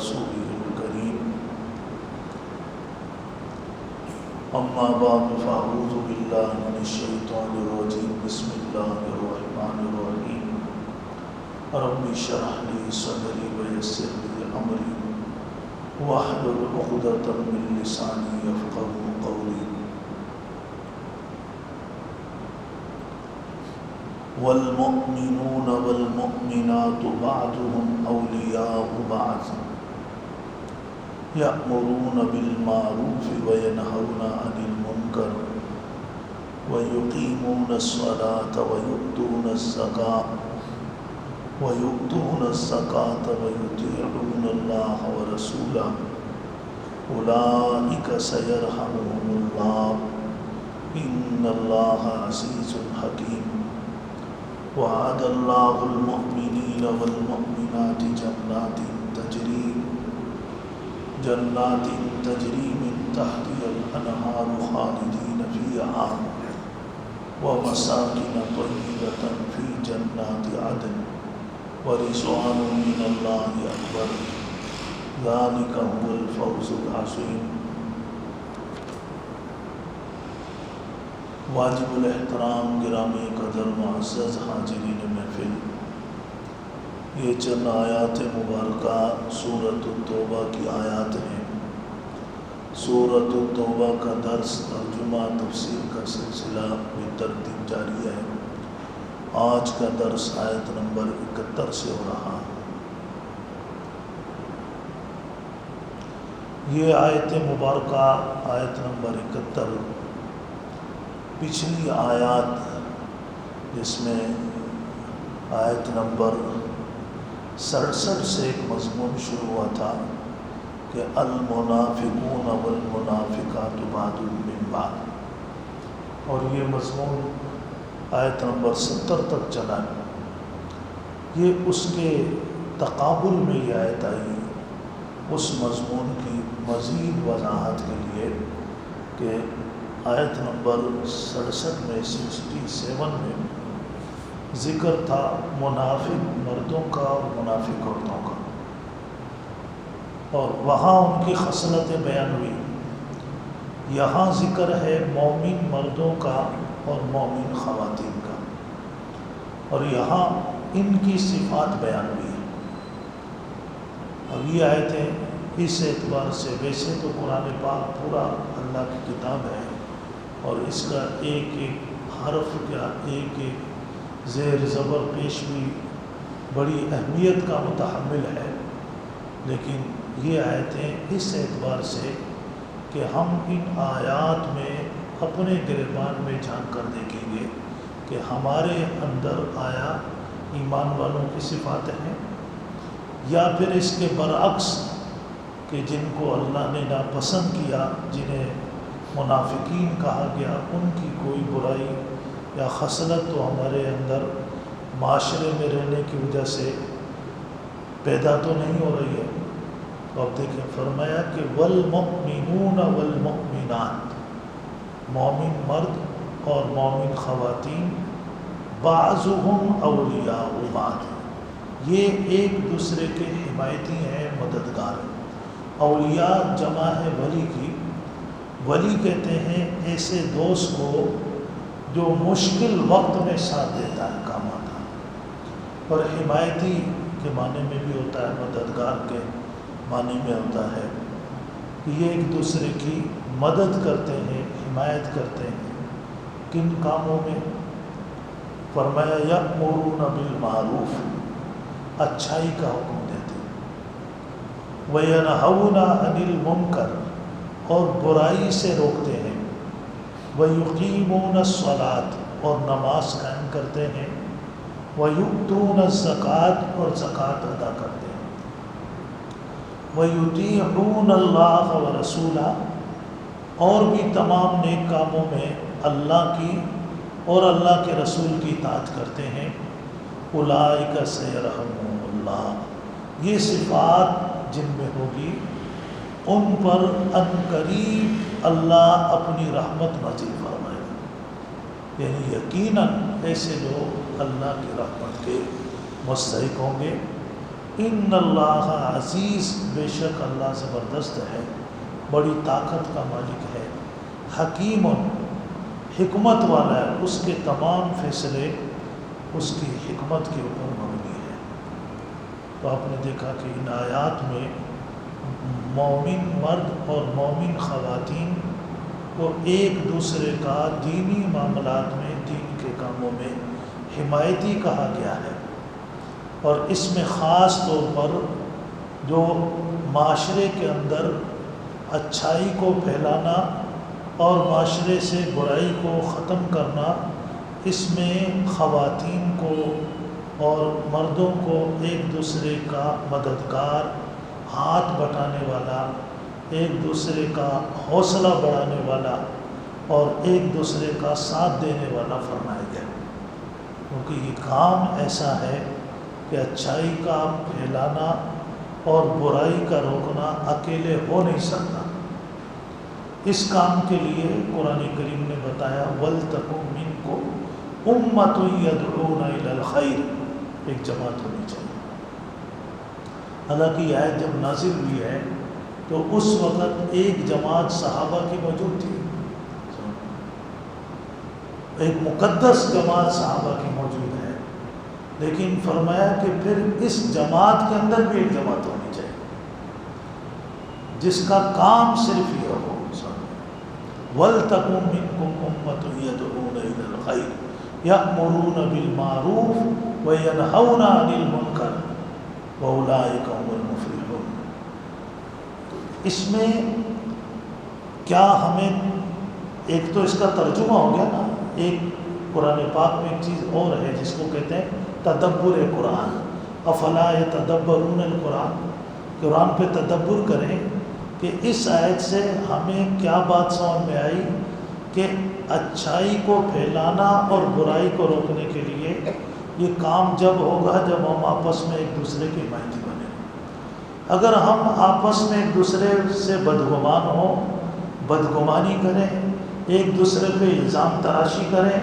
رسوله الكريم أما بعد فأعوذ بالله من الشيطان الرجيم بسم الله الرحمن الرحيم رب اشرح لي صدري ويسر لي أمري واحلل عقدة من لساني يفقهوا قولي والمؤمنون والمؤمنات بعضهم أولياء بعض يأمرون بالمعروف وينهون عن المنكر ويقيمون الصلاة ويؤتون الزكاة ويطيعون الله ورسوله أولئك سيرحمهم الله إن الله عزيز حكيم وعد الله المؤمنين والمؤمنات جنات تجري من تحتها الأنهار خالدين فيها ومساكن طيبة في جنات عدن ورضوان من الله أكبر ذلك هو الفوز العظيم. واجب الاحترام گرامی قدر معزز حاضرین محفل، یہ چند آیات مبارکہ سورۃ التوبہ کی آیات ہیں. سورۃ التوبہ کا درس ترجمہ تفسیر کا سلسلہ بترتیب جاری ہے. آج کا درس آیت نمبر 71 سے ہو رہا ہے. یہ آیت مبارکہ آیت نمبر 71 پچھلی آیات جس میں آیت نمبر 67 سے ایک مضمون شروع ہوا تھا کہ المنافقون والمنافقات بعضهم من بعض، اور یہ مضمون آیت نمبر 70 تک چلا. یہ اس کے تقابل میں یہ آیت آئی اس مضمون کی مزید وضاحت کے لیے کہ آیت نمبر 67 میں 67 میں ذکر تھا منافق مردوں کا اور منافق عورتوں کا، اور وہاں ان کی خصلتیں بیان ہوئی. یہاں ذکر ہے مومن مردوں کا اور مومن خواتین کا، اور یہاں ان کی صفات بیان ہوئی ہے. اب یہ آیتیں اس اعتبار سے، ویسے تو قرآن پاک پورا اللہ کی کتاب ہے اور اس کا ایک ایک حرف کا ایک ایک زیر زبر پیش بھی بڑی اہمیت کا متحمل ہے، لیکن یہ آیتیں اس اعتبار سے کہ ہم ان آیات میں اپنے گریبان میں جھانک کر دیکھیں گے کہ ہمارے اندر آیا ایمان والوں کی صفات ہیں یا پھر اس کے برعکس کہ جن کو اللہ نے ناپسند کیا، جنہیں منافقین کہا گیا، ان کی کوئی برائی یا خصلت تو ہمارے اندر معاشرے میں رہنے کی وجہ سے پیدا تو نہیں ہو رہی ہے. تو اب دیکھیں فرمایا کہ والمؤمنون والمؤمنات، مومن مرد اور مومن خواتین بعضهم اولیاء بعض، یہ ایک دوسرے کے حمایتی ہیں، مددگار ہیں. اولیاء جمع ہے ولی کی. ولی کہتے ہیں ایسے دوست کو جو مشکل وقت میں ساتھ دیتا ہے، کام آتا ہے. اور حمایتی کے معنی میں بھی ہوتا ہے، مددگار کے معنی میں ہوتا ہے کہ یہ ایک دوسرے کی مدد کرتے ہیں، حمایت کرتے ہیں. کن کاموں میں؟ فرمایا یأمرون بالمعروف، اچھائی کا حکم دیتے ہیں. وینہون عن المنکر، اور برائی سے روکتے ہیں. وَيُقِيمُونَ الصَّلَاةَ، اور نماز قائم کرتے ہیں. وَيُؤْتُونَ الزَّكَاةَ، اور زکوٰۃ ادا کرتے ہیں. وَيُطِيعُونَ اللَّهَ وَرَسُولَهُ، اور بھی تمام نیک کاموں میں اللہ کی اور اللہ کے رسول کی اطاعت کرتے ہیں. اولئک سیرحمهم اللہ، یہ صفات جن میں ہوگی ان پر عنقریب اللہ اپنی رحمت نازل فرمائے گا. یعنی یقیناً ایسے لوگ اللہ کی رحمت کے مستحق ہوں گے. ان اللہ عزیز، بے شک اللہ زبردست ہے، بڑی طاقت کا مالک ہے، حکیم، حکمت والا ہے، اس کے تمام فیصلے اس کی حکمت کے اوپر مبنی ہے۔ تو آپ نے دیکھا کہ ان آیات میں مومن مرد اور مومن خواتین کو ایک دوسرے کا دینی معاملات میں، دین کے کاموں میں حمایتی کہا گیا ہے، اور اس میں خاص طور پر جو معاشرے کے اندر اچھائی کو پھیلانا اور معاشرے سے برائی کو ختم کرنا، اس میں خواتین کو اور مردوں کو ایک دوسرے کا مددگار، ہاتھ بٹانے والا، ایک دوسرے کا حوصلہ بڑھانے والا اور ایک دوسرے کا ساتھ دینے والا فرمایا گیا، کیونکہ یہ کام ایسا ہے کہ اچھائی کا پھیلانا اور برائی کا روکنا اکیلے ہو نہیں سکتا۔ اس کام کے لیے قرآن کریم نے بتایا وَلْتَكُن مِّنكُمْ أُمَّةٌ يَدْعُونَ إِلَى الْخَيْرِ، ایک جماعت ہونی چاہیے۔ حالانکہ یہ آیت جب نازل ہوئی ہے تو اس وقت ایک جماعت صحابہ کی موجود تھی، ایک مقدس جماعت صحابہ کی موجود ہے، لیکن فرمایا کہ پھر اس جماعت کے اندر بھی ایک جماعت ہونی چاہیے جس کا کام صرف یہ ہو، وَلْتَكُن مِّنكُمْ أُمَّةٌ يَدْعُونَ إِلَى الْخَيْرِ يَأْمُرُونَ بِالْمَعْرُوفِ وَيَنْهَوْنَ عَنِ الْمُنكَرِ وَأُولَٰئِكَ هُمُ الْمُفْلِحُونَ۔ تو اس میں کیا ہمیں ایک تو اس کا ترجمہ ہو گیا نا، ایک قرآن پاک میں ایک چیز اور ہے جس کو کہتے ہیں تدبر قرآن، افلا یتدبرون القرآن، قرآن پہ تدبر کریں کہ اس آیت سے ہمیں کیا بات سمجھ میں آئی کہ اچھائی کو پھیلانا اور برائی کو روکنے کے لیے یہ کام جب ہوگا جب ہم آپس میں ایک دوسرے کی حمایتی بنیں۔ اگر ہم آپس میں ایک دوسرے سے بدگمان ہوں، بدگمانی کریں، ایک دوسرے پہ الزام تراشی کریں،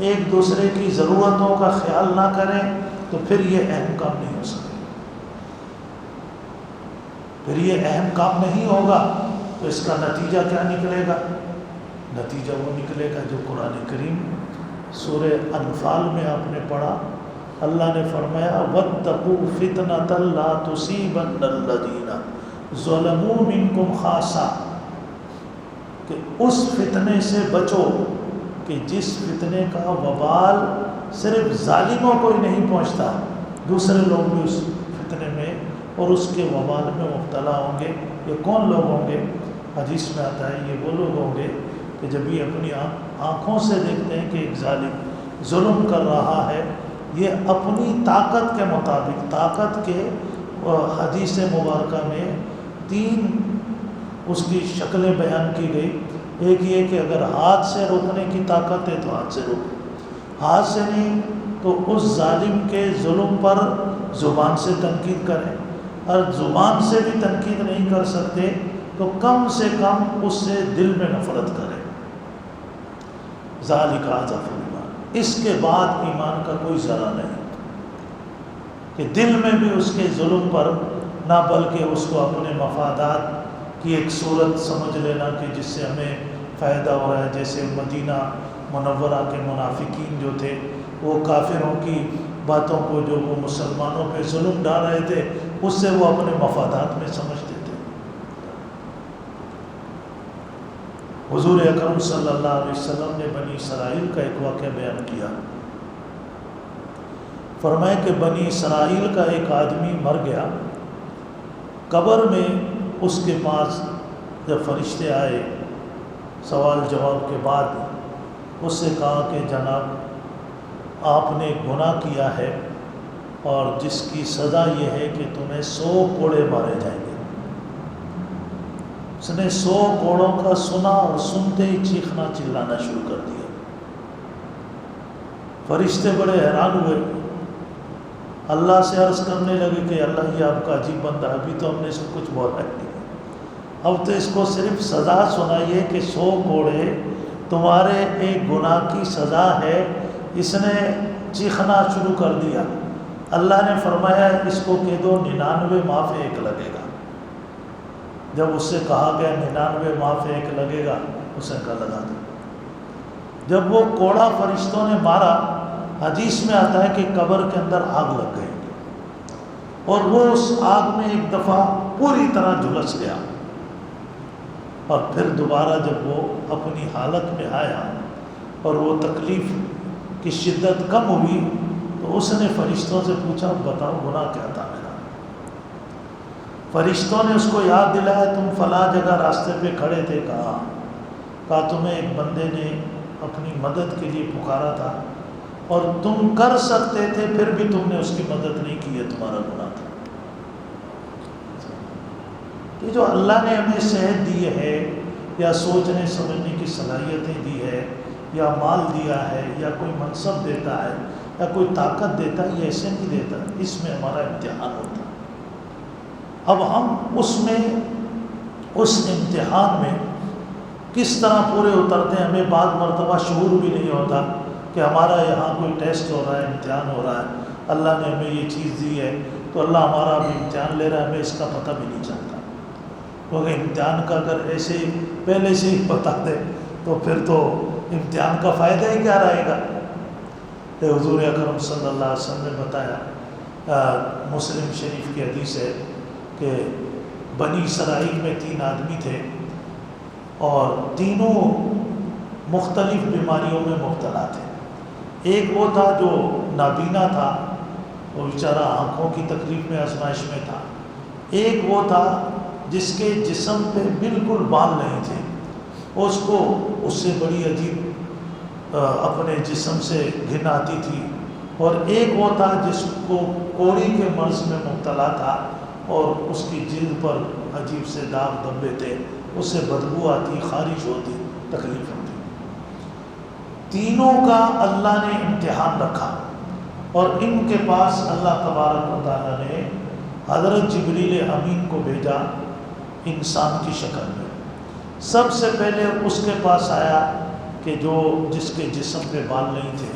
ایک دوسرے کی ضرورتوں کا خیال نہ کریں، تو پھر یہ اہم کام نہیں ہو سکے، پھر یہ اہم کام نہیں ہوگا۔ تو اس کا نتیجہ کیا نکلے گا؟ نتیجہ وہ نکلے گا جو قرآن کریم سورہ انفال میں آپ نے پڑھا، اللہ نے فرمایا وَاتَّقُوا فِتْنَةً لَا تُصِيبَنَّ الَّذِينَ ظَلَمُوا مِنكُمْ خَاصَّةً، کہ اس فتنے سے بچو کہ جس فتنے کا وبال صرف ظالموں کو ہی نہیں پہنچتا، دوسرے لوگ بھی اس فتنے میں اور اس کے وبال میں مبتلا ہوں گے۔ یہ کون لوگ ہوں گے؟ حدیث میں آتا ہے یہ وہ لوگ ہوں گے کہ جب یہ اپنی آنکھوں سے دیکھتے ہیں کہ ایک ظالم ظلم کر رہا ہے، یہ اپنی طاقت کے مطابق، طاقت کے حدیث مبارکہ میں 3 اس کی شکلیں بیان کی گئی۔ ایک یہ کہ اگر ہاتھ سے روکنے کی طاقت ہے تو ہاتھ سے روکو، ہاتھ سے نہیں تو اس ظالم کے ظلم پر زبان سے تنقید کریں، اور زبان سے بھی تنقید نہیں کر سکتے تو کم سے کم اس سے دل میں نفرت کریں۔ ذالک اضعف الایمان، اس کے بعد ایمان کا کوئی ذرہ نہیں کہ دل میں بھی اس کے ظلم پر نہ، بلکہ اس کو اپنے مفادات کی ایک صورت سمجھ لینا کہ جس سے ہمیں فائدہ ہو رہا ہے۔ جیسے مدینہ منورہ کے منافقین جو تھے، وہ کافروں کی باتوں کو جو وہ مسلمانوں پہ ظلم ڈال رہے تھے، اس سے وہ اپنے مفادات میں سمجھتے تھے۔ حضور اکرم صلی اللہ علیہ وسلم نے بنی اسرائیل کا ایک واقعہ بیان کیا، فرمایا کہ بنی اسرائیل کا ایک آدمی مر گیا، قبر میں اس کے پاس جب فرشتے آئے سوال جواب کے بعد، اس سے کہا کہ جناب آپ نے گناہ کیا ہے اور جس کی سزا یہ ہے کہ تمہیں 100 کوڑے مارے جائیں گے۔ اس نے 100 کوڑوں کا سنا اور سنتے ہی چیخنا چلانا شروع کر دیا۔ فرشتے بڑے حیران ہوئے، اللہ سے عرض کرنے لگے کہ اللہ یہ آپ کا عجیب بندہ ہے، ابھی تو ہم نے اس کو کچھ بولا نہیں، اب تو اس کو صرف سزا سنائیے کہ 100 کوڑے تمہارے ایک گناہ کی سزا ہے۔ اس نے چیخنا شروع کر دیا، اللہ نے فرمایا اس کو کہہ دو 99 معاف 1 لگے گا۔ جب اس سے کہا گیا 99 معاف 1 لگے گا، اس نے کہا لگا دو۔ جب وہ کوڑا فرشتوں نے مارا، حدیث میں آتا ہے کہ قبر کے اندر آگ لگ گئی اور وہ اس آگ میں ایک دفعہ پوری طرح جھلس گیا، اور پھر دوبارہ جب وہ اپنی حالت میں آیا اور وہ تکلیف کی شدت کم ہوئی تو اس نے فرشتوں سے پوچھا بتاؤ گناہ کیا تھا میرا؟ فرشتوں نے اس کو یاد دلایا تم فلاں جگہ راستے پہ کھڑے تھے، کہا تمہیں ایک بندے نے اپنی مدد کے لیے پکارا تھا اور تم کر سکتے تھے پھر بھی تم نے اس کی مدد نہیں کی، ہے تمہارا گناہ تھا۔ یہ جو اللہ نے ہمیں صحت دی ہے یا سوچنے سمجھنے کی صلاحیتیں دی ہے یا مال دیا ہے یا کوئی منصب دیتا ہے یا کوئی طاقت دیتا ہے، یہ ایسے نہیں دیتا، اس میں ہمارا امتحان ہوتا ہے۔ اب ہم اس امتحان میں کس طرح پورے اترتے ہیں، ہمیں بعض مرتبہ شعور بھی نہیں ہوتا کہ ہمارا یہاں کوئی ٹیسٹ ہو رہا ہے، امتحان ہو رہا ہے، اللہ نے ہمیں یہ چیز دی ہے تو اللہ ہمارا ابھی امتحان لے رہا ہے، ہمیں اس کا پتہ بھی نہیں چلتا، کیونکہ امتحان کا اگر ایسے پہلے سے ہی بتا دے تو پھر تو امتحان کا فائدہ ہی کیا رہے گا۔ حضور اکرم صلی اللہ علیہ وسلم نے بتایا، مسلم شریف کی حدیث ہے کہ بنی اسرائیل میں 3 آدمی تھے اور تینوں مختلف بیماریوں میں مبتلا تھے۔ ایک وہ تھا جو نابینا تھا، وہ بیچارہ آنکھوں کی تکلیف میں آزمائش میں تھا۔ ایک وہ تھا جس کے جسم پہ بالکل بال نہیں تھے، اس سے بڑی عجیب اپنے جسم سے گھن آتی تھی، اور ایک وہ تھا جس کو کوڑی کے مرض میں مبتلا تھا اور اس کی جلد پر عجیب سے داغ دھبے تھے، اس سے بدبو آتی، خارش ہوتی، تکلیف ہوتی۔ تینوں کا اللہ نے امتحان رکھا اور ان کے پاس اللہ تبارک و تعالیٰ نے حضرت جبریل امین کو بھیجا انسان کی شکل میں۔ سب سے پہلے اس کے پاس آیا کہ جس کے جسم پہ بال نہیں تھے،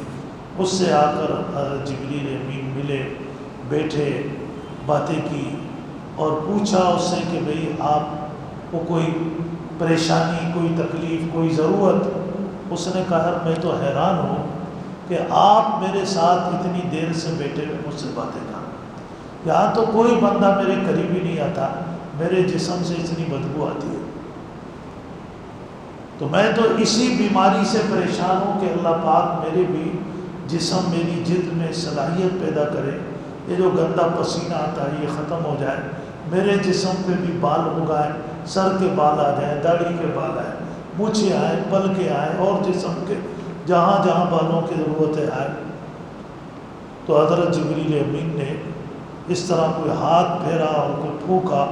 اس سے آ کر حضرت جبریل امین ملے، بیٹھے، باتیں کی اور پوچھا اس سے کہ بھئی آپ کو کوئی پریشانی، کوئی تکلیف، کوئی ضرورت؟ اس نے کہا میں تو حیران ہوں کہ آپ میرے ساتھ اتنی دیر سے بیٹھے ہوئے مجھ سے باتیں کر، یہاں تو کوئی بندہ میرے قریب ہی نہیں آتا، میرے جسم سے اتنی بدبو آتی ہے، تو میں تو اسی بیماری سے پریشان ہوں کہ اللہ پاک میرے بھی جسم، میری جلد میں صلاحیت پیدا کرے، یہ جو گندا پسینہ آتا ہے یہ ختم ہو جائے، میرے جسم پہ بھی بال اگائے، سر کے بال آ جائیں، داڑھی کے بال آئیں، مونچھیں آئیں، پل کے آئیں، اور جسم کے جہاں جہاں بالوں کی ضرورت ہے آئے۔ تو حضرت جبریل امین نے اس طرح کوئی ہاتھ پھیرا اور کوئی پھونکا،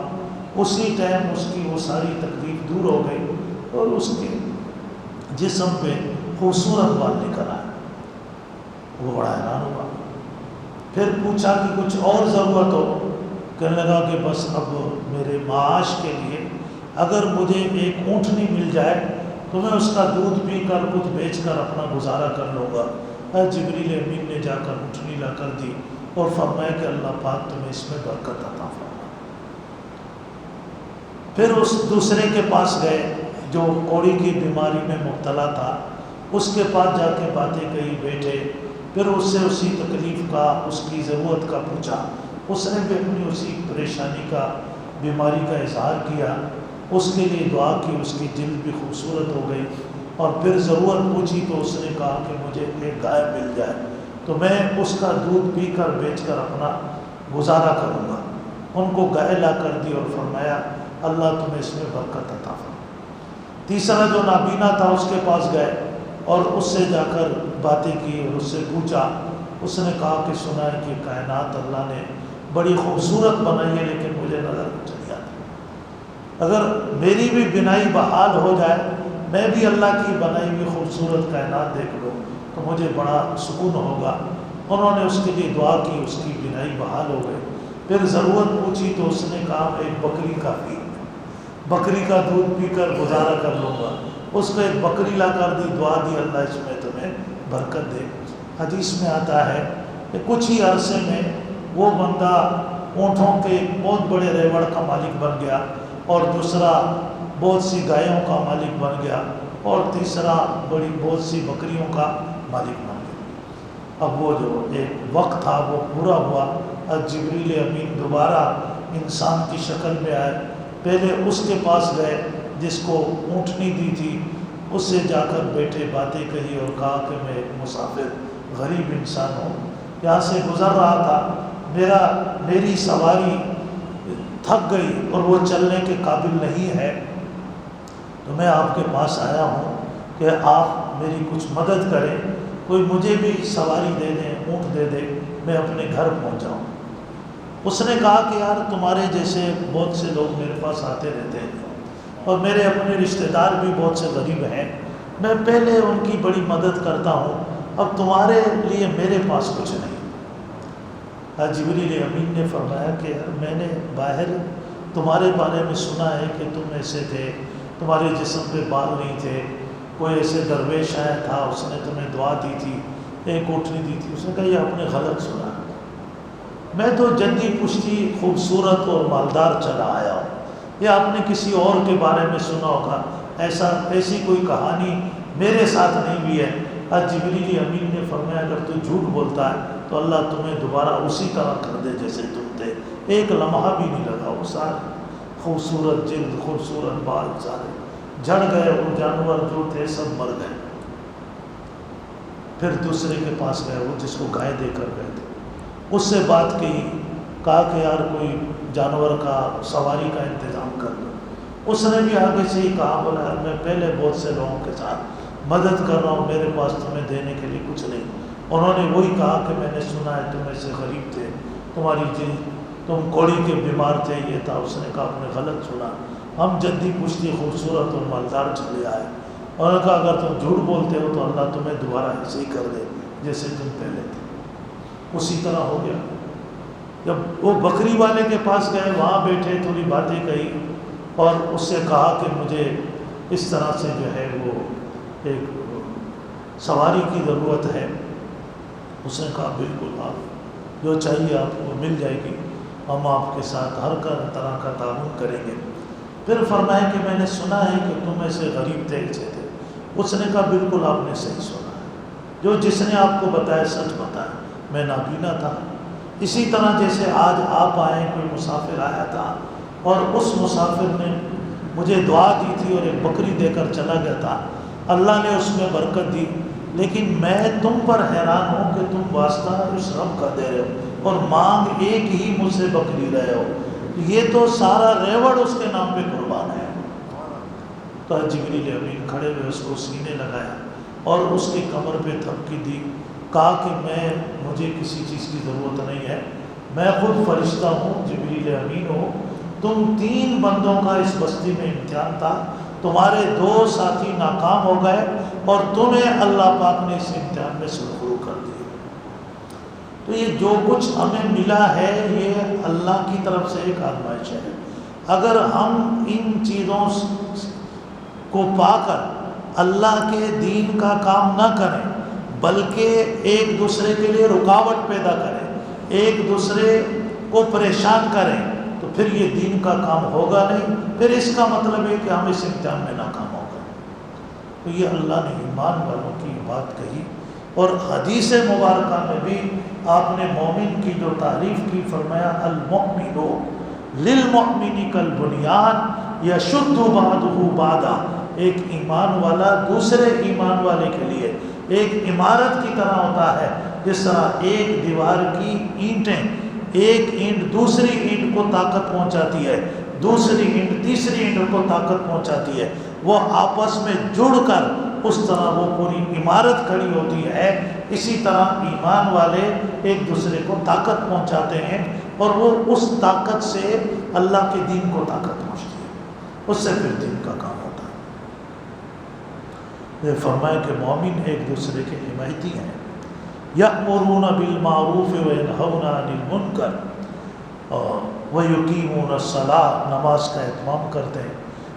اسی ٹائم اس کی وہ ساری تکلیف دور ہو گئی اور اس کے جسم پہ خوبصورت بال نکل آئے۔ وہ بڑا حیران ہوا، پھر پوچھا کہ کچھ اور ضرورت ہو؟ کہنے لگا کہ بس اب میرے معاش کے لیے اگر مجھے ایک اونٹنی مل جائے تو میں اس کا دودھ پی کر کچھ بیچ کر اپنا گزارا کر لوں گا۔ جبریل امین نے جا کر اونٹنی لا کر دی اور فرمایا کہ اللہ پاک تمہیں اس میں برکت عطا فرمائے۔ پھر اس دوسرے کے پاس گئے جو کوڑی کی بیماری میں مبتلا تھا، اس کے پاس جا کے باتیں کہی، بیٹھے، پھر اس سے اسی تکلیف کا، اس کی ضرورت کا پوچھا، اس نے بھی اپنی اسی پریشانی کا، بیماری کا اظہار کیا، اس کے لیے دعا کی، اس کی جلد بھی خوبصورت ہو گئی، اور پھر ضرورت پوچھی تو اس نے کہا کہ مجھے ایک گائے مل جائے تو میں اس کا دودھ پی کر بیچ کر اپنا گزارا کروں گا۔ ان کو گائے لا کر دی اور فرمایا اللہ تمہیں اس میں برکت عطا فرمائے۔ تیسرا جو نابینا تھا اس کے پاس گئے اور اس سے جا کر باتیں کی اور اس سے پوچھا، اس نے کہا کہ سنا ہے کہ کائنات اللہ نے بڑی خوبصورت بنائی ہے لیکن مجھے نظر نہیں چلی آتی، اگر میری بھی بینائی بحال ہو جائے، میں بھی اللہ کی بنائی ہوئی خوبصورت کائنات دیکھ لوں تو مجھے بڑا سکون ہوگا۔ انہوں نے اس کے لیے دعا کی، اس کی بینائی بحال ہو گئی۔ پھر ضرورت پوچھی تو اس نے کہا ایک بکری کافی، بکری کا دودھ پی کر گزارا کر لوں گا۔ اس کو ایک بکری لا کر دی، دعا دی اللہ اس میں تمہیں برکت دے۔ حدیث میں آتا ہے کہ کچھ ہی عرصے میں وہ بندہ اونٹوں کے بہت بڑے ریوڑ کا مالک بن گیا، اور دوسرا بہت سی گایوں کا مالک بن گیا، اور تیسرا بہت سی بکریوں کا مالک بن گیا۔ اب وہ جو ایک وقت تھا وہ پورا ہوا، اب جبریل امین دوبارہ انسان کی شکل میں آئے، پہلے اس کے پاس گئے جس کو اونٹنی دی تھی، اس سے جا کر بیٹھے، باتیں کہی اور کہا کہ میں ایک مسافر غریب انسان ہوں، یہاں سے گزر رہا تھا، میری سواری تھک گئی اور وہ چلنے کے قابل نہیں ہے، تو میں آپ کے پاس آیا ہوں کہ آپ میری کچھ مدد کریں، کوئی مجھے بھی سواری دے دیں، اونٹ دے دے، میں اپنے گھر پہنچ جاؤں۔ اس نے کہا کہ یار تمہارے جیسے بہت سے لوگ میرے پاس آتے رہتے ہیں، اور میرے اپنے رشتہ دار بھی بہت سے غریب ہیں، میں پہلے ان کی بڑی مدد کرتا ہوں، اب تمہارے لیے میرے پاس کچھ نہیں۔ جبریل امین نے فرمایا کہ یار میں نے باہر تمہارے بارے میں سنا ہے کہ تم ایسے تھے، تمہارے جسم پہ بال نہیں تھے، کوئی ایسے درویش آیا تھا، اس نے تمہیں دعا دی تھی، ایک اونٹنی دی تھی۔ اس نے کہا یہ آپ نے غلط سنا، میں تو جدی پشتی خوبصورت اور مالدار چلا آیا ہوں، یہ آپ نے کسی اور کے بارے میں سنا ہوگا، ایسی کوئی کہانی میرے ساتھ نہیں بھی ہے۔ آج جبریل امین نے فرمایا اگر تو جھوٹ بولتا ہے تو اللہ تمہیں دوبارہ اسی طرح کر دے جیسے تم تھے، ایک لمحہ بھی نہیں لگا، وہ سارے خوبصورت جلد، خوبصورت بال سارے جھڑ گئے، وہ جانور جو تھے سب مر گئے۔ پھر دوسرے کے پاس گئے، وہ جس کو گائے دے کر گئے تھے، اس سے بات کہی، کہا کہ یار کوئی جانور کا سواری کا انتظام کر دو۔ اس نے بھی آگے سے ہی کہا، بولا یار میں پہلے بہت سے لوگوں کے ساتھ مدد کر رہا ہوں، میرے پاس تمہیں دینے کے لیے کچھ نہیں۔ انہوں نے وہی کہا کہ میں نے سنا ہے تم ایسے غریب تھے، تمہاری تم کوڑی کے بیمار تھے، یہ تھا۔ اس نے کہا آپ نے غلط سنا، ہم جدی پشتی خوبصورت اور مالدار چلے آئے۔ انہوں نے کہا اگر تم جھوٹ بولتے ہو تو اللہ تمہیں دوبارہ ایسے ہی کر دے جیسے تم پہلے تھے۔ اسی طرح ہو گیا۔ جب وہ بکری والے کے پاس گئے، وہاں بیٹھے، تھوڑی باتیں کہی اور اس سے کہا کہ مجھے اس طرح سے جو ہے وہ ایک سواری کی ضرورت ہے۔ اس نے کہا بالکل آپ جو چاہیے آپ کو مل جائے گی، ہم آپ کے ساتھ ہر طرح کا تعاون کریں گے۔ پھر فرمایا کہ میں نے سنا ہے کہ تم ایسے غریب تھے، ایسے تھے۔ اس نے کہا بالکل آپ نے صحیح سنا ہے، جو جس نے آپ کو بتایا سچ بتایا، میں نابینا تھا۔ اسی طرح جیسے آج آپ آئے، کوئی مسافر آیا تھا اور اس مسافر نے مجھے دعا دی تھی اور ایک بکری دے کر چلا گیا تھا، اللہ نے اس میں برکت دی، لیکن میں تم پر حیران ہوں کہ تم واسطہ اس رب کا دے رہے ہو اور مانگ ایک ہی مجھ سے بکری رہے ہو، یہ تو سارا ریوڑ اس کے نام پہ قربان ہے۔ تو جبریل امین کھڑے ہوئے اس کو سینے لگایا اور اس کی کمر پہ تھپکی دی، کہا کہ مجھے کسی چیز کی ضرورت نہیں ہے، میں خود فرشتہ ہوں، جبریل امین ہوں، تم 3 بندوں کا اس بستی میں امتحان تھا، تمہارے 2 ساتھی ناکام ہو گئے اور تمہیں اللہ پاک نے اس امتحان میں سرخرو کر دیا۔ تو یہ جو کچھ ہمیں ملا ہے یہ اللہ کی طرف سے ایک آزمائش ہے۔ اگر ہم ان چیزوں کو پا کر اللہ کے دین کا کام نہ کریں بلکہ ایک دوسرے کے لیے رکاوٹ پیدا کریں، ایک دوسرے کو پریشان کریں، تو پھر یہ دین کا کام ہوگا نہیں، پھر اس کا مطلب ہے کہ ہم اس امتحان میں ناکام ہو گئے۔ تو یہ اللہ نے ایمان والوں کی بات کہی، اور حدیث مبارکہ میں بھی آپ نے مومن کی جو تعریف کی، فرمایا المؤمن للمؤمن کالبنیان یشد بعضہ بعضا، ایک ایمان والا دوسرے ایمان والے کے لیے ایک عمارت کی طرح ہوتا ہے، جس طرح ایک دیوار کی اینٹیں، ایک اینٹ دوسری اینٹ کو طاقت پہنچاتی ہے، دوسری اینٹ تیسری اینٹ کو طاقت پہنچاتی ہے، وہ آپس میں جڑ کر اس طرح وہ پوری عمارت کھڑی ہوتی ہے۔ اسی طرح ایمان والے ایک دوسرے کو طاقت پہنچاتے ہیں اور وہ اس طاقت سے اللہ کے دین کو طاقت پہنچتی ہے، اس سے پھر دین کا کام ہوتا ہے۔ یہ فرمایا کہ مومن ایک دوسرے کے حمایتی ہیں، یأمرون بالمعروف وینہون عن المنکر ویقیمون الصلاۃ، نماز کا اہتمام کرتے ہیں،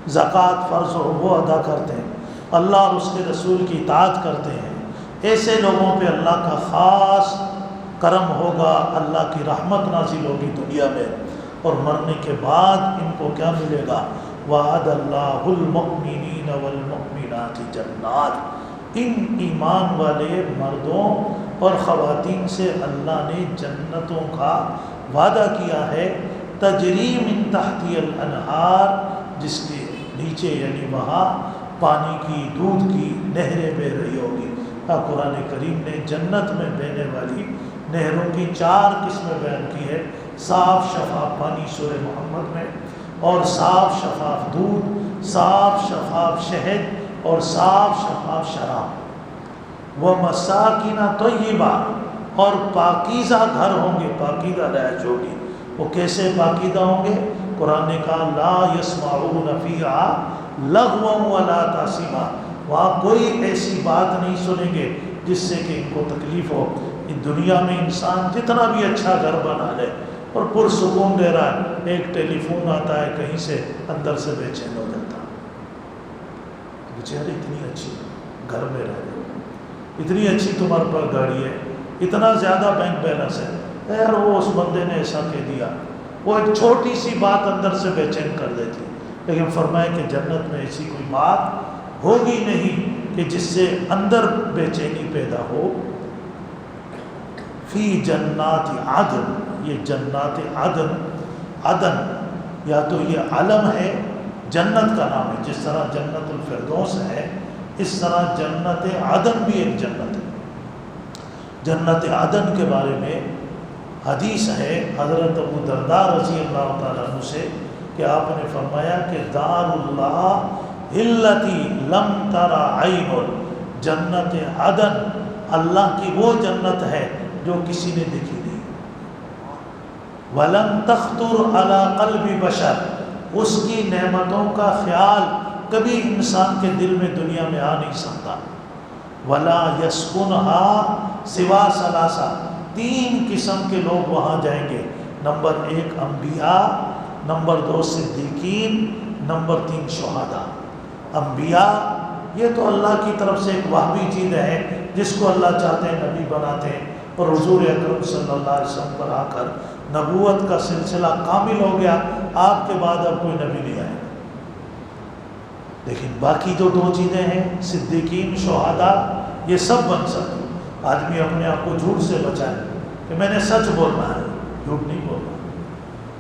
زکوٰۃ فرض ہو وہ ادا کرتے ہیں، اللہ اور اس کے رسول کی اطاعت کرتے ہیں۔ ایسے لوگوں پہ اللہ کا خاص کرم ہوگا، اللہ کی رحمت نازل ہوگی دنیا میں، اور مرنے کے بعد ان کو کیا ملے گا؟ وعد اللہ المؤمنین والمؤمنات جنات، ان ایمان والے مردوں اور خواتین سے اللہ نے جنتوں کا وعدہ کیا ہے، تجری من تحتی الانہار، جس کے نیچے یعنی وہاں پانی کی، دودھ کی نہریں بہہ رہی ہوگی۔ قرآن کریم نے جنت میں بہنے والی نہروں کی 4 قسمیں بیان کی ہے: صاف شفاف پانی سورہ محمد میں، اور صاف شفاف دودھ، صاف شفاف شہد، اور صاف شفاف شراب۔ وَمَسَاكِنَ طَيِّبَةً، اور پاکیزہ گھر ہوں گے، پاکیزہ رہائش ہوگی۔ وہ کیسے پاکیزہ ہوں گے؟ قرآن نے کہا لا يسمعون فیہا لغوا ولا تاثیما، وہاں کوئی ایسی بات نہیں سنیں گے جس سے کہ ان کو تکلیف ہو۔ اس دنیا میں انسان جتنا بھی اچھا گھر بنا لے اور پرسکون رہ رہا ہے، ایک ٹیلی فون آتا ہے کہیں سے، اندر سے بے چین ہو جاتا، بیچارے اتنی اچھی گھر میں رہ رہے ہو، اتنی اچھی تمہارے پاس گاڑی ہے، اتنا زیادہ بینک بیلنس ہے، یار وہ اس بندے نے ایسا کہہ دیا، وہ ایک چھوٹی سی بات اندر سے بے چین کر دیتی۔ لیکن فرمایا کہ جنت میں ایسی کوئی بات ہوگی نہیں کہ جس سے اندر بے چینی پیدا ہو۔ فی جنات عدن، یہ جنات عدن، عدن یا تو یہ علم ہے، جنت کا نام ہے، جس طرح جنت الفردوس ہے اس طرح جنت عدن بھی ایک جنت ہے۔ جنت عدن کے بارے میں حدیث ہے حضرت ابو درداء رضی اللہ تعالیٰ عنہ سے کہ آپ نے فرمایا کہ دار اللہ التی لم ترى عین، جنت عدن اللہ کی وہ جنت ہے جو کسی نے دیکھی نہیں، ولن تخطر علی قلب بشر، اس کی نعمتوں کا خیال کبھی انسان کے دل میں دنیا میں آ نہیں سکتا۔ ولا یسکنھا سوا ثلاثہ، 3 قسم کے لوگ وہاں جائیں گے، نمبر 1 انبیاء، نمبر 2 صدیقین، نمبر 3 شہداء۔ انبیاء یہ تو اللہ کی طرف سے ایک وہبی چیز ہے، جس کو اللہ چاہتے ہیں نبی بناتے ہیں، اور حضور اکرم صلی اللہ علیہ وسلم پر آ کر نبوت کا سلسلہ کامل ہو گیا، آپ کے بعد اب کوئی نبی نہیں آئے۔ لیکن باقی جو 2 چیزیں ہیں، صدیقین، شہداء، یہ سب بن سکتے۔ آدمی اپنے آپ کو جھوٹ سے بچائے کہ میں نے سچ بولنا ہے، جھوٹ نہیں بولنا،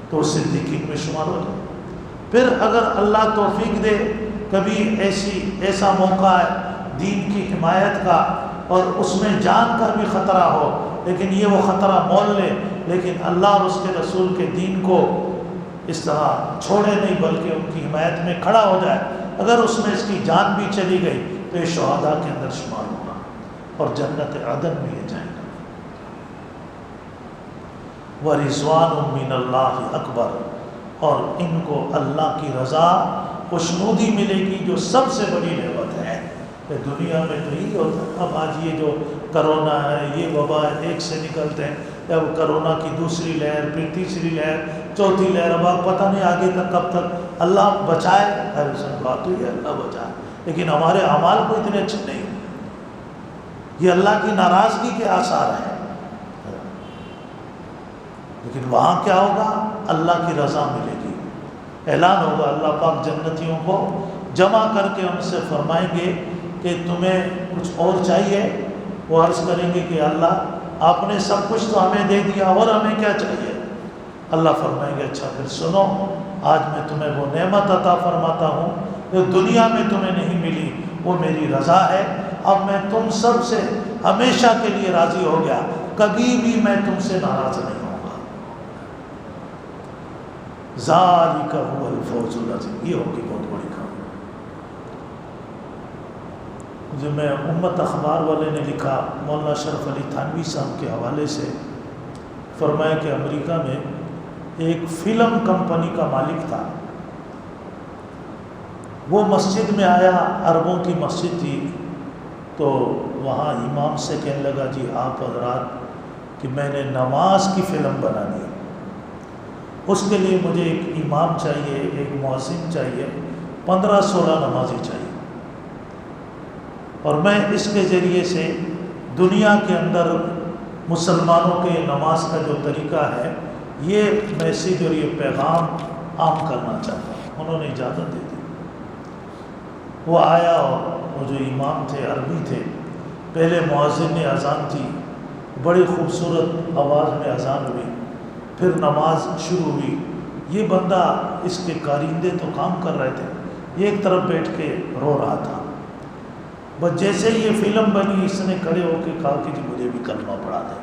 تو صدیقین میں شمار ہو جائے۔ پھر اگر اللہ توفیق دے کبھی ایسا موقع ہے دین کی حمایت کا اور اس میں جان کا بھی خطرہ ہو، لیکن یہ وہ خطرہ مول لے، لیکن اللہ اور اس کے رسول کے دین کو اس طرح چھوڑے نہیں بلکہ ان کی حمایت میں کھڑا ہو جائے، اگر اس میں اس کی جان بھی چلی گئی تو یہ شہداء کے اندر شمار ہوگا اور جنت عدن میں یہ جائے گا۔ وَرِضْوَانٌ مِّنَ اللَّهِ أَكْبَرُ، اور ان کو اللہ کی رضا خوشنودی ملے گی جو سب سے بڑی نعمت ہے۔ دنیا میں تو یہی ہوتا ہے، اب آج یہ جو کرونا ہے، یہ وبا ہے، ایک سے نکلتے ہیں، اب کرونا کی دوسری لہر، پھر تیسری لہر، چوتھی لہر، اب آپ پتہ نہیں آگے تک کب تک، اللہ بچائے، ایسا بات ہوئی ہے اللہ بچائے، لیکن ہمارے اعمال کو اتنے اچھے نہیں، یہ اللہ کی ناراضگی کے آثار ہیں۔ لیکن وہاں کیا ہوگا؟ اللہ کی رضا ملے گی، اعلان ہوگا، اللہ پاک جنتیوں کو جمع کر کے ان سے فرمائیں گے کہ تمہیں کچھ اور چاہیے؟ وہ عرض کریں گے کہ اللہ آپ نے سب کچھ تو ہمیں دے دیا، اور ہمیں کیا چاہیے؟ اللہ فرمائیں گے اچھا پھر سنو، آج میں تمہیں وہ نعمت عطا فرماتا ہوں جو دنیا میں تمہیں نہیں ملی، وہ میری رضا ہے، اب میں تم سب سے ہمیشہ کے لیے راضی ہو گیا، کبھی بھی میں تم سے ناراض نہیں ہوں گا۔ ذالک هو الفوز العظیم، یہ ہوگی بہت بڑی کام۔ جو میں امت اخبار والے نے لکھا، مولانا شرف علی تھانوی صاحب کے حوالے سے، فرمایا کہ امریکہ میں ایک فلم کمپنی کا مالک تھا، وہ مسجد میں آیا، عربوں کی مسجد تھی، تو وہاں امام سے کہنے لگا جی آپ حضرات کہ میں نے نماز کی فلم بنانی ہے، اس کے لیے مجھے ایک امام چاہیے، ایک مؤذن چاہیے، 15-16 نمازی چاہیے، اور میں اس کے ذریعے سے دنیا کے اندر مسلمانوں کے نماز کا جو طریقہ ہے یہ میسیج اور یہ پیغام عام کرنا چاہتا ہوں۔ انہوں نے اجازت دے دی۔ وہ آیا اور وہ جو امام تھے عربی تھے، پہلے مؤذن نے اذان تھی، بڑی خوبصورت آواز میں اذان ہوئی، پھر نماز شروع ہوئی۔ یہ بندہ، اس کے کارندے تو کام کر رہے تھے، یہ ایک طرف بیٹھ کے رو رہا تھا۔ بس جیسے ہی یہ فلم بنی، اس نے کھڑے ہو کے کہا کہ جی مجھے بھی کلمہ پڑھا دیں۔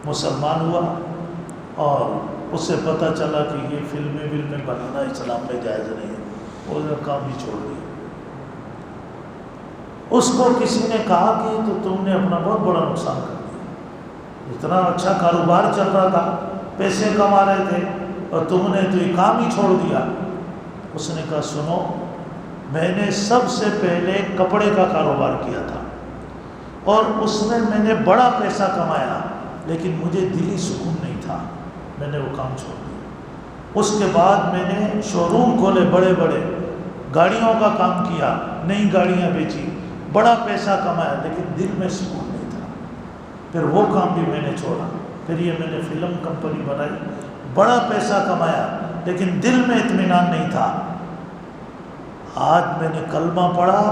مسلمان ہوا اور اس سے پتہ چلا کہ یہ فلمیں بنانا اسلام میں جائز نہیں ہے، وہ کام ہی چھوڑ دیا۔ اس کو کسی نے کہا کہ تو تم نے اپنا بہت بڑا نقصان کر دیا، اتنا اچھا کاروبار چل رہا تھا، پیسے کما رہے تھے، اور تم نے تو یہ کام ہی چھوڑ دیا۔ اس نے کہا سنو، میں نے سب سے پہلے کپڑے کا کاروبار کیا تھا، اور اس میں میں نے بڑا پیسہ کمایا، لیکن مجھے دلی سکون نہیں تھا، میں نے وہ کام چھوڑ دیا۔ اس کے بعد میں نے شو روم کھولے، بڑے بڑے گاڑیوں کا کام کیا، نئی گاڑیاں بیچی، بڑا پیسہ کمایا، لیکن دل میں سکون نہیں تھا۔ پھر وہ کام بھی میں نے چھوڑا، پھر یہ میں نے فلم کمپنی بنائی، بڑا پیسہ کمایا، لیکن دل میں اطمینان نہیں تھا۔ آج میں نے کلمہ پڑھا،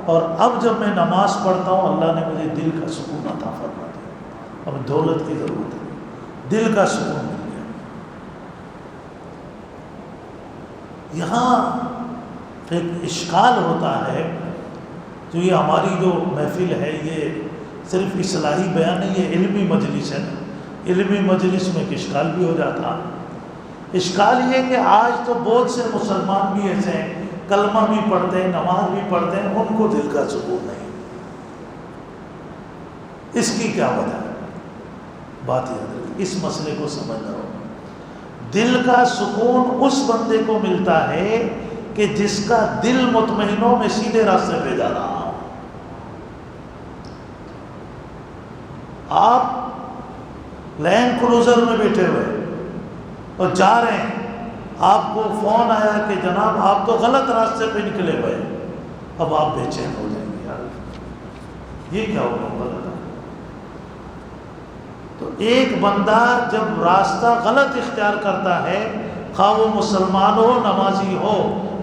اور اب جب میں نماز پڑھتا ہوں اللہ نے مجھے دل کا سکون عطا فرما دیا۔ اب دولت کی ضرورت ہے، دل کا سکون مل گیا۔ یہاں ایک اشکال ہوتا ہے، جو یہ ہماری جو محفل ہے یہ صرف اصلاحی بیان نہیں، یہ علمی مجلس ہے نا، علمی مجلس میں ایک اشکال بھی ہو جاتا۔ اشکال یہ کہ آج تو بہت سے مسلمان بھی ایسے ہیں، کلمہ بھی پڑھتے ہیں، نماز بھی پڑھتے ہیں، ان کو دل کا سکون نہیں۔ اس کی کیا وجہ ہے؟ بات یاد رکھیں، اس مسئلے کو سمجھنا ہوگا۔ دل کا سکون اس بندے کو ملتا ہے کہ جس کا دل مطمئن ہو، میں سیدھے راستے پہ جا رہا ہوں۔ آپ لینڈ کروزر میں بیٹھے ہوئے اور جا رہے ہیں، آپ کو فون آیا کہ جناب آپ تو غلط راستے پہ نکلے ہوئے، اب آپ بے چین ہو جائیں گے، یار یہ کیا ہوگا؟ غلط ہے۔ تو ایک بندہ جب راستہ غلط اختیار کرتا ہے، خواہ وہ مسلمان ہو نمازی ہو،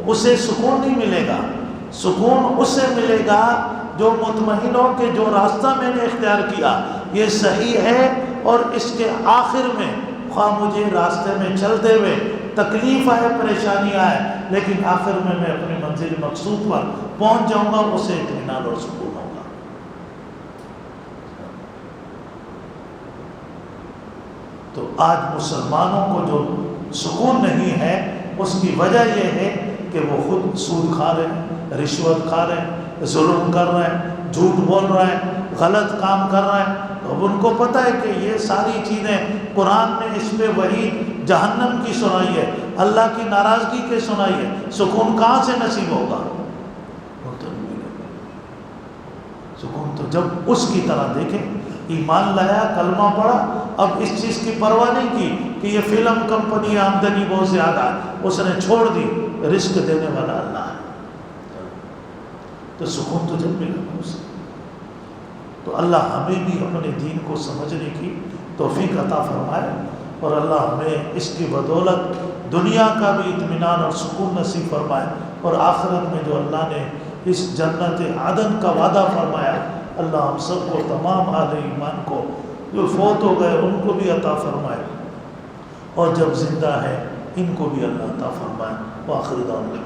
اسے سکون نہیں ملے گا۔ سکون اسے ملے گا جو مطمئن ہو کہ جو راستہ میں نے اختیار کیا یہ صحیح ہے، اور اس کے آخر میں خواہ مجھے راستے میں چلتے ہوئے تکلیف آئے، پریشانی آئے، لیکن آخر میں اپنی منزل مقصود پر پہنچ جاؤں گا، اسے اطمینان اور سکون ہوگا۔ تو آج مسلمانوں کو جو سکون نہیں ہے، اس کی وجہ یہ ہے کہ وہ خود سود کھا رہے ہیں، رشوت کھا رہے ہیں، ظلم کر رہے ہیں، جھوٹ بول رہے ہیں، غلط کام کر رہے ہیں۔ اب ان کو پتہ ہے کہ یہ ساری چیزیں قرآن نے اس پہ وعید جہنم کی سنائی ہے، اللہ کی ناراضگی کے سنائی ہے، سکون کہاں سے نصیب ہوگا؟ سکون تو جب اس کی طرح دیکھیں، ایمان لایا، کلمہ پڑھا، اب اس چیز کی پرواہ نہیں کی کہ یہ فلم کمپنی آمدنی بہت زیادہ ہے، اس نے چھوڑ دی، رزق دینے والا اللہ ہے، تو سکون تو جب ملے گا اسے۔ تو اللہ ہمیں بھی اپنے دین کو سمجھنے کی توفیق عطا فرمائے، اور اللہ ہمیں اس کی بدولت دنیا کا بھی اطمینان اور سکون نصیب فرمائے، اور آخرت میں جو اللہ نے اس جنت عدن کا وعدہ فرمایا، اللہ ہم سب کو، تمام اہل ایمان کو جو فوت ہو گئے ان کو بھی عطا فرمائے، اور جب زندہ ہے ان کو بھی اللہ عطا فرمائے۔ وآخر دعوانا